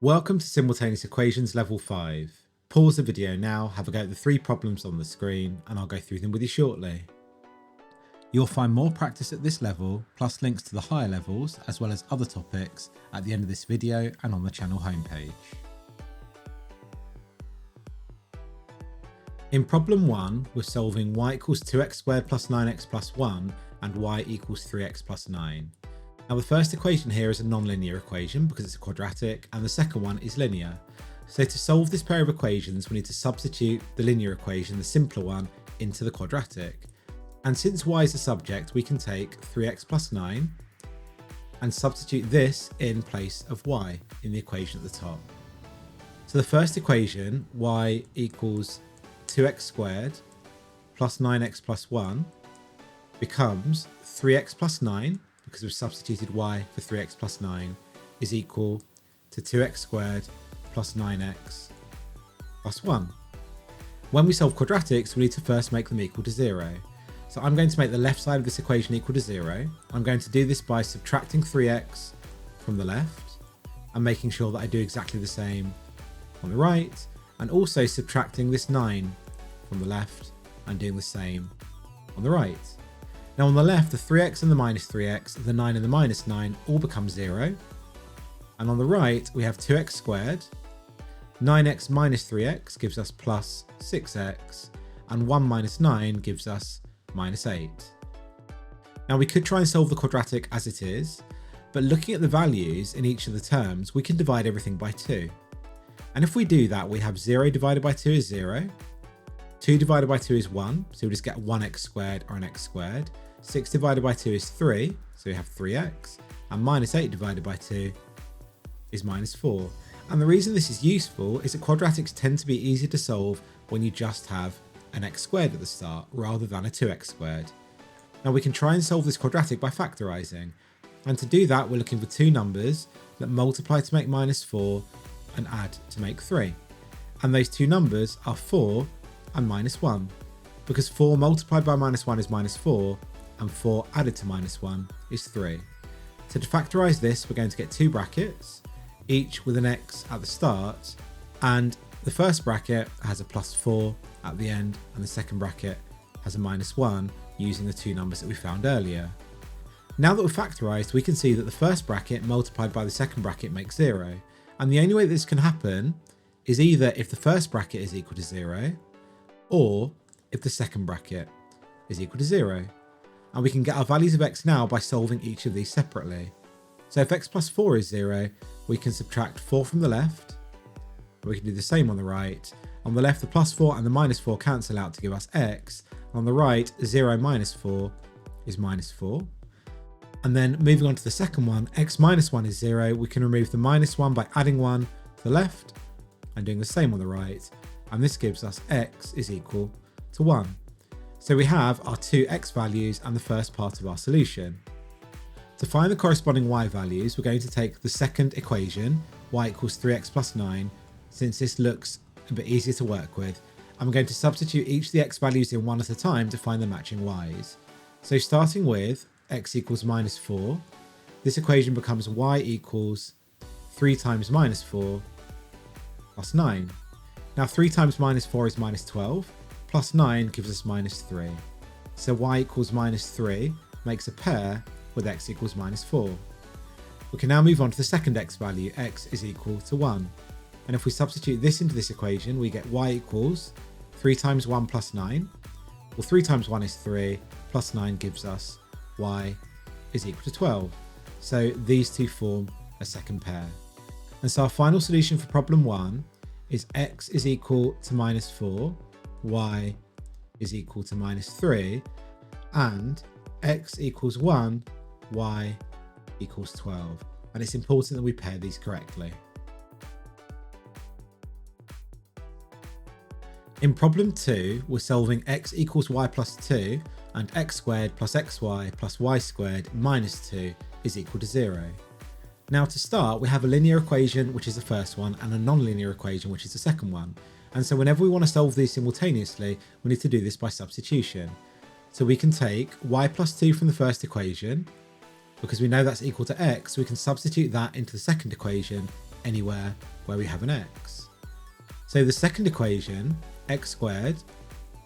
Welcome to Simultaneous Equations Level 5. Pause the video now, have a go at the 3 problems on the screen, and I'll go through them with you shortly. You'll find more practice at this level, plus links to the higher levels, as well as other topics, at the end of this video and on the channel homepage. In problem 1, we're solving y equals 2x squared plus 9x plus 1 and y equals 3x plus 9. Now the first equation here is a non-linear equation because it's a quadratic, and the second one is linear. So to solve this pair of equations, we need to substitute the linear equation, the simpler one, into the quadratic. And since y is the subject, we can take 3x plus 9 and substitute this in place of y in the equation at the top. So the first equation, y equals 2x squared plus 9x plus 1, becomes 3x plus 9, because we've substituted y for 3x plus 9, is equal to 2x squared plus 9x plus 1. When we solve quadratics, we need to first make them equal to 0. So I'm going to make the left side of this equation equal to 0. I'm going to do this by subtracting 3x from the left and making sure that I do exactly the same on the right, and also subtracting this 9 from the left and doing the same on the right. Now on the left, the 3x and the minus 3x, the 9 and the minus 9 all become 0. And on the right, we have 2x squared, 9x minus 3x gives us plus 6x, and 1 minus 9 gives us minus 8. Now we could try and solve the quadratic as it is, but looking at the values in each of the terms, we can divide everything by 2. And if we do that, we have 0 divided by 2 is 0, 2 divided by 2 is 1, so we just get 1x squared or an x squared. 6 divided by 2 is 3, so we have 3x, and minus 8 divided by 2 is minus 4. And the reason this is useful is that quadratics tend to be easier to solve when you just have an x squared at the start rather than a 2x squared. Now we can try and solve this quadratic by factorising, and to do that we're looking for two numbers that multiply to make minus 4 and add to make 3. And those two numbers are 4 and minus 1, because 4 multiplied by minus 1 is minus 4, and 4 added to minus 1 is 3. So to factorise this, we're going to get two brackets, each with an x at the start, and the first bracket has a plus 4 at the end, and the second bracket has a minus 1 using the two numbers that we found earlier. Now that we've factorised, we can see that the first bracket multiplied by the second bracket makes 0, and the only way this can happen is either if the first bracket is equal to 0, or if the second bracket is equal to 0. And we can get our values of x now by solving each of these separately. So if x plus 4 is 0, we can subtract 4 from the left. We can do the same on the right. On the left, the plus 4 and the minus 4 cancel out to give us x. On the right, 0 minus 4 is minus 4. And then moving on to the second one, x minus 1 is 0. We can remove the minus 1 by adding 1 to the left and doing the same on the right. And this gives us x is equal to 1. So we have our two x values and the first part of our solution. To find the corresponding y values, we're going to take the second equation, y equals 3x plus 9, since this looks a bit easier to work with. I'm going to substitute each of the x values in one at a time to find the matching y's. So starting with x equals minus 4, this equation becomes y equals 3 times minus 4 plus 9. Now 3 times minus 4 is minus 12, plus 9 gives us minus 3. So y equals minus 3 makes a pair with x equals minus 4. We can now move on to the second x value, x is equal to 1. And if we substitute this into this equation, we get y equals 3 times 1 plus 9. Well, 3 times 1 is 3, plus 9 gives us y is equal to 12. So these two form a second pair. And so our final solution for problem 1 is x is equal to minus 4, y is equal to minus 3, and x equals 1, y equals 12. And it's important that we pair these correctly. In problem 2, we're solving x equals y plus 2 and x squared plus xy plus y squared minus 2 is equal to 0. Now to start, we have a linear equation, which is the first one, and a non-linear equation, which is the second one. And so whenever we want to solve these simultaneously, we need to do this by substitution. So we can take y plus 2 from the first equation, because we know that's equal to x, we can substitute that into the second equation, anywhere where we have an x. So the second equation, x squared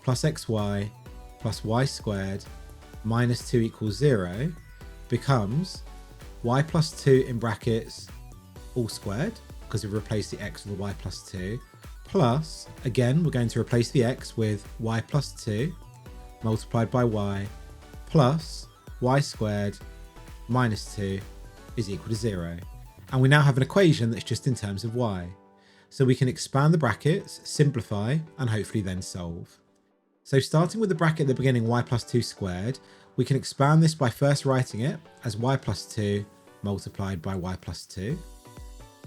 plus xy plus y squared minus 2 equals 0, becomes y plus 2 in brackets all squared, because we've replaced the x with the y plus 2, plus, again, we're going to replace the x with y plus 2 multiplied by y plus y squared minus 2 is equal to 0. And we now have an equation that's just in terms of y. So we can expand the brackets, simplify, and hopefully then solve. So starting with the bracket at the beginning, y plus 2 squared, we can expand this by first writing it as y plus 2 multiplied by y plus 2.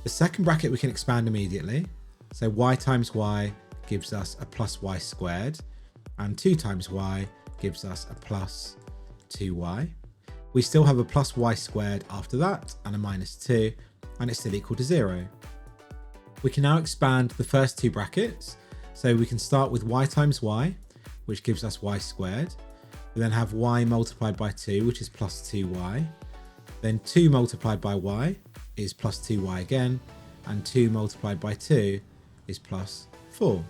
The second bracket we can expand immediately. So y times y gives us a plus y squared, and 2 times y gives us a plus 2y. We still have a plus y squared after that, and a minus 2, and it's still equal to 0. We can now expand the first two brackets. So we can start with y times y, which gives us y squared. We then have y multiplied by 2, which is plus 2y. Then 2 multiplied by y is plus 2y again, and 2 multiplied by 2 is plus 4.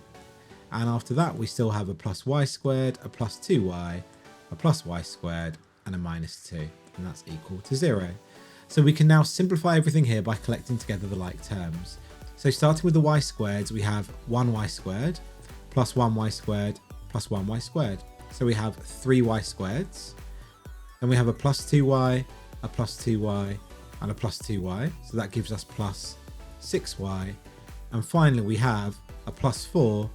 And after that, we still have a plus y squared, a plus 2y, a plus y squared, and a minus 2, and that's equal to 0. So we can now simplify everything here by collecting together the like terms. So starting with the y squareds, we have 1y squared plus 1y squared plus 1y squared. So we have 3y squareds. Then we have a plus 2y, a plus 2y, and a plus 2y. So that gives us plus 6y. And finally, we have a plus 4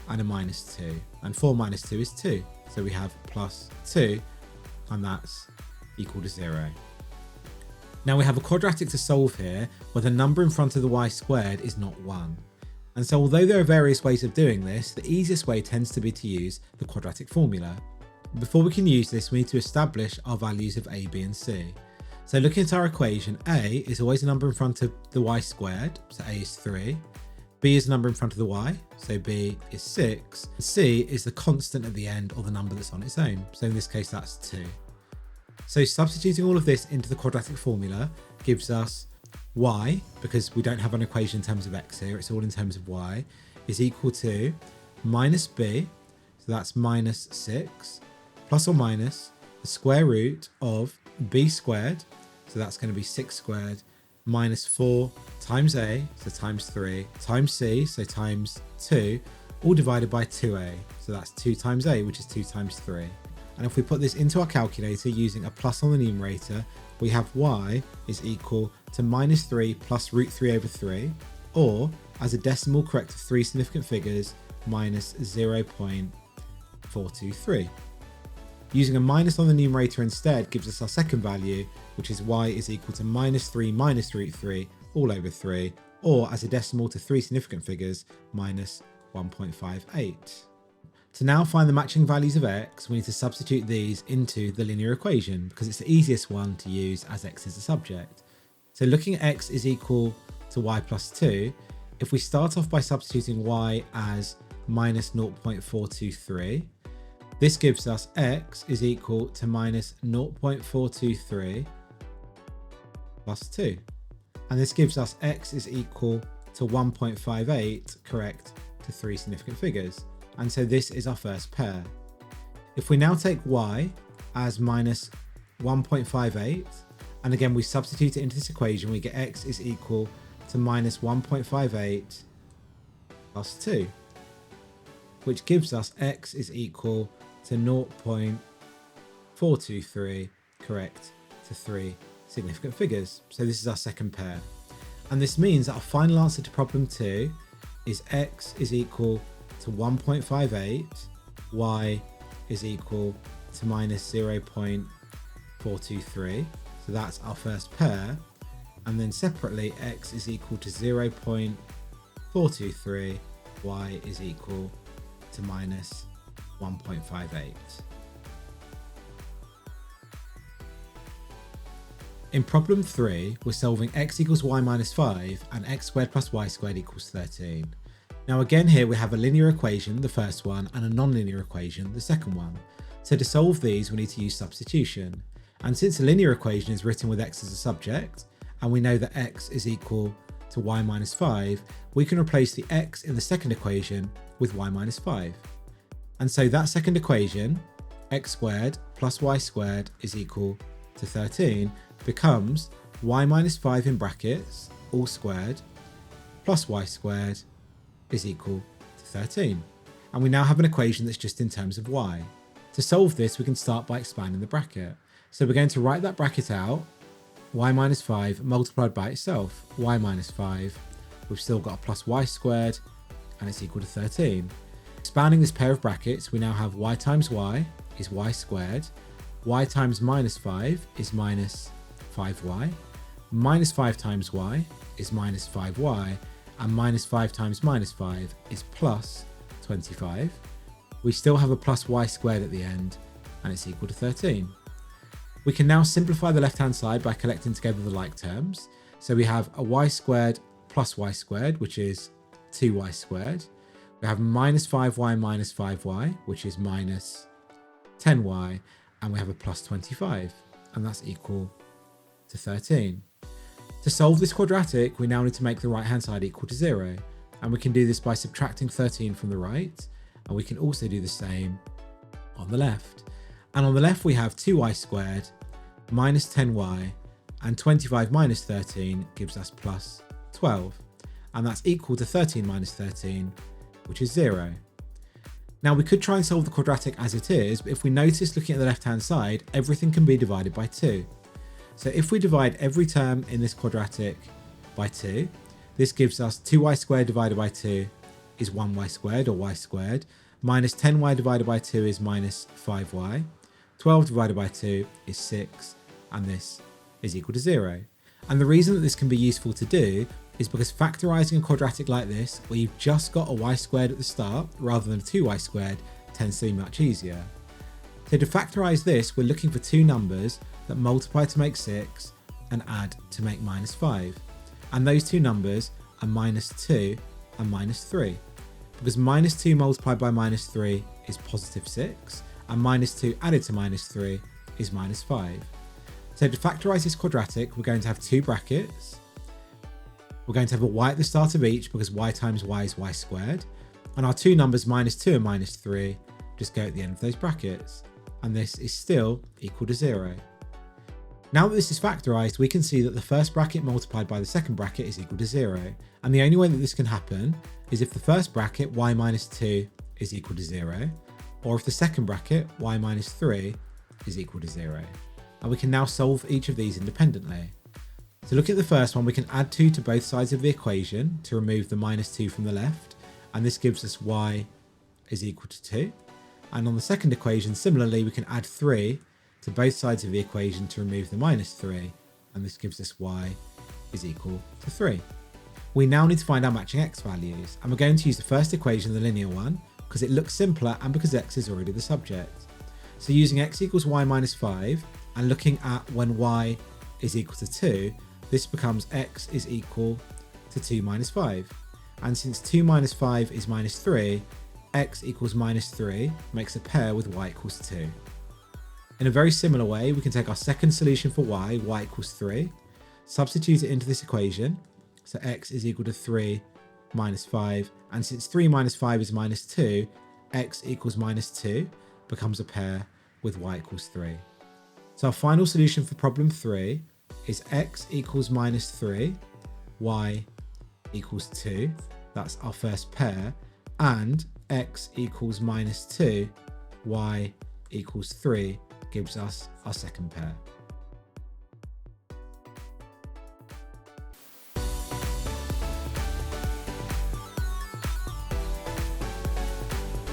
and a minus 2. And 4 minus 2 is 2. So we have plus 2, and that's equal to 0. Now we have a quadratic to solve here where the number in front of the y squared is not 1. And so although there are various ways of doing this, the easiest way tends to be to use the quadratic formula. Before we can use this, we need to establish our values of a, b and c. So looking at our equation, a is always a number in front of the y squared, so a is 3. B is a number in front of the y, so b is 6. And c is the constant at the end, or the number that's on its own. So in this case, that's 2. So substituting all of this into the quadratic formula gives us y, because we don't have an equation in terms of x here, it's all in terms of y, is equal to minus b, so that's minus 6, plus or minus the square root of b squared, so that's going to be 6 squared, minus 4 times a, so times 3, times c, so times 2, all divided by 2a, so that's 2 times a, which is 2 times 3. And if we put this into our calculator using a plus on the numerator, we have y is equal to minus 3 plus root 3 over 3, or as a decimal correct of 3 significant figures, minus 0.423. Using a minus on the numerator instead gives us our second value, which is y is equal to minus 3 minus root 3 all over 3, or as a decimal to 3 significant figures, minus 1.58. To now find the matching values of x, we need to substitute these into the linear equation because it's the easiest one to use as x is the subject. So looking at x is equal to y plus 2, if we start off by substituting y as minus 0.423, this gives us x is equal to minus 0.423 plus 2. And this gives us x is equal to 1.58 correct to 3 significant figures. And so this is our first pair. If we now take y as minus 1.58, and again we substitute it into this equation, we get x is equal to minus 1.58 plus 2, which gives us x is equal to 0.423 correct to 3 significant figures. So this is our second pair. And this means that our final answer to problem 2 is x is equal to 1.58, y is equal to minus 0.423. So that's our first pair. And then separately, x is equal to 0.423, y is equal to minus 1.58. In problem 3, we're solving x equals y minus 5 and x squared plus y squared equals 13. Now again here we have a linear equation, the first one, and a non-linear equation, the second one. So to solve these we need to use substitution. And since the linear equation is written with x as a subject, and we know that x is equal to y minus 5, we can replace the x in the second equation with y minus 5. And so that second equation, x squared plus y squared is equal to 13, becomes y minus 5 in brackets, all squared, plus y squared is equal to 13. And we now have an equation that's just in terms of y. To solve this, we can start by expanding the bracket. So we're going to write that bracket out, y minus 5 multiplied by itself, y minus 5. We've still got a plus y squared, and it's equal to 13. Expanding this pair of brackets, we now have y times y is y squared, y times minus 5 is minus 5y, minus 5 times y is minus 5y, and minus 5 times minus 5 is plus 25. We still have a plus y squared at the end, and it's equal to 13. We can now simplify the left-hand side by collecting together the like terms. So we have a y squared plus y squared, which is 2y squared. We have minus 5y minus 5y, which is minus 10y, and we have a plus 25, and that's equal to 13. To solve this quadratic, we now need to make the right-hand side equal to 0, and we can do this by subtracting 13 from the right, and we can also do the same on the left. And on the left we have 2y squared minus 10y, and 25 minus 13 gives us plus 12, and that's equal to 13 minus 13, which is 0. Now we could try and solve the quadratic as it is, but if we notice looking at the left hand side, everything can be divided by 2. So if we divide every term in this quadratic by 2, this gives us 2y squared divided by 2 is 1y squared, or y squared, minus 10y divided by 2 is minus 5y, 12 divided by 2 is 6, and this is equal to 0. And the reason that this can be useful to do is because factorising a quadratic like this, where you've just got a y squared at the start rather than a 2y squared, tends to be much easier. So to factorise this, we're looking for two numbers that multiply to make 6 and add to make minus 5. And those two numbers are minus 2 and minus 3. Because minus 2 multiplied by minus 3 is positive 6, and minus 2 added to minus 3 is minus 5. So to factorise this quadratic, we're going to have two brackets. We're going to have a y at the start of each because y times y is y squared. And our two numbers minus 2 and minus 3 just go at the end of those brackets. And this is still equal to 0. Now that this is factorised, we can see that the first bracket multiplied by the second bracket is equal to 0. And the only way that this can happen is if the first bracket, y minus 2, is equal to 0, or if the second bracket, y minus 3, is equal to 0. And we can now solve each of these independently. To look at the first one, we can add 2 to both sides of the equation to remove the minus 2 from the left, and this gives us y is equal to 2. And on the second equation, similarly, we can add 3 to both sides of the equation to remove the minus 3, and this gives us y is equal to 3. We now need to find our matching x values, and we're going to use the first equation, the linear one, because it looks simpler and because x is already the subject. So using x equals y minus 5, and looking at when y is equal to 2, this becomes x is equal to 2 minus 5. And since 2 minus 5 is minus 3, x equals minus 3 makes a pair with y equals 2. In a very similar way, we can take our second solution for y equals 3, substitute it into this equation, so x is equal to 3 minus 5, and since 3 minus 5 is minus 2, x equals minus 2 becomes a pair with y equals 3. So our final solution for problem 3 is x equals minus 3, y equals 2, that's our first pair, and x equals minus 2, y equals 3 gives us our second pair.